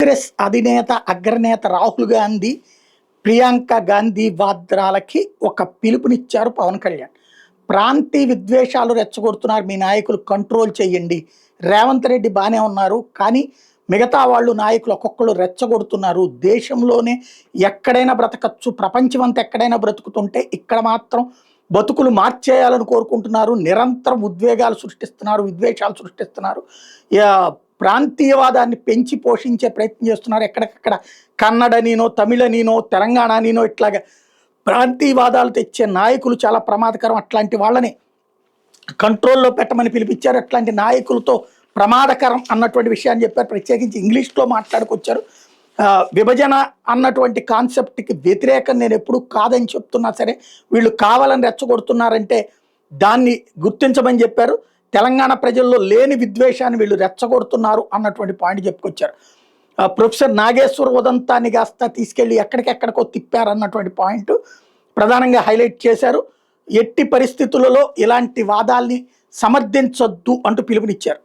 కాంగ్రెస్ అధినేత అగ్రనేత రాహుల్ గాంధీ ప్రియాంక గాంధీ వాద్రాలకి ఒక పిలుపునిచ్చారు పవన్ కళ్యాణ్. ప్రాంతీయ విద్వేషాలు రెచ్చగొడుతున్నారు, మీ నాయకులు కంట్రోల్ చేయండి. రేవంత్ రెడ్డి బాగానే ఉన్నారు, కానీ మిగతా వాళ్ళు నాయకులు ఒక్కొక్కరు రెచ్చగొడుతున్నారు. దేశంలోనే ఎక్కడైనా బ్రతకచ్చు, ప్రపంచమంతా ఎక్కడైనా బ్రతుకుతుంటే ఇక్కడ మాత్రం బతుకులు మార్చేయాలని కోరుకుంటున్నారు. నిరంతరం ఉద్వేగాలు సృష్టిస్తున్నారు, విద్వేషాలు సృష్టిస్తున్నారు. ప్రాంతీయవాదాన్ని పెంచి పోషించే ప్రయత్నం చేస్తున్నారు. ఎక్కడికక్కడ కన్నడనీనో, తమిళనీనో, తెలంగాణనీనో ఇట్లాగా ప్రాంతీయవాదాలు తెచ్చే నాయకులు చాలా ప్రమాదకరం. అట్లాంటి వాళ్ళని కంట్రోల్లో పెట్టమని పిలిపించారు. అట్లాంటి నాయకులతో ప్రమాదకరం అన్నటువంటి విషయాన్ని చెప్పారు. ప్రత్యేకించి ఇంగ్లీష్లో మాట్లాడుకొచ్చారు. విభజన అన్నటువంటి కాన్సెప్ట్కి వ్యతిరేకం నేను ఎప్పుడు కాదని చెప్తున్నా సరే వీళ్ళు కావాలని రెచ్చగొడుతున్నారంటే దాన్ని గుర్తించమని చెప్పారు. తెలంగాణ ప్రజల్లో లేని విద్వేషాన్ని వీళ్ళు రెచ్చగొడుతున్నారు అన్నటువంటి పాయింట్ చెప్పుకొచ్చారు. ప్రొఫెసర్ నాగేశ్వర ఉదంతాన్ని కాస్త తీసుకెళ్ళి ఎక్కడికెక్కడికో తిప్పారన్నటువంటి పాయింట్ ప్రధానంగా హైలైట్ చేశారు. ఎట్టి పరిస్థితులలో ఇలాంటి వాదాల్ని సమర్థించొద్దు అంటూ పిలుపునిచ్చారు.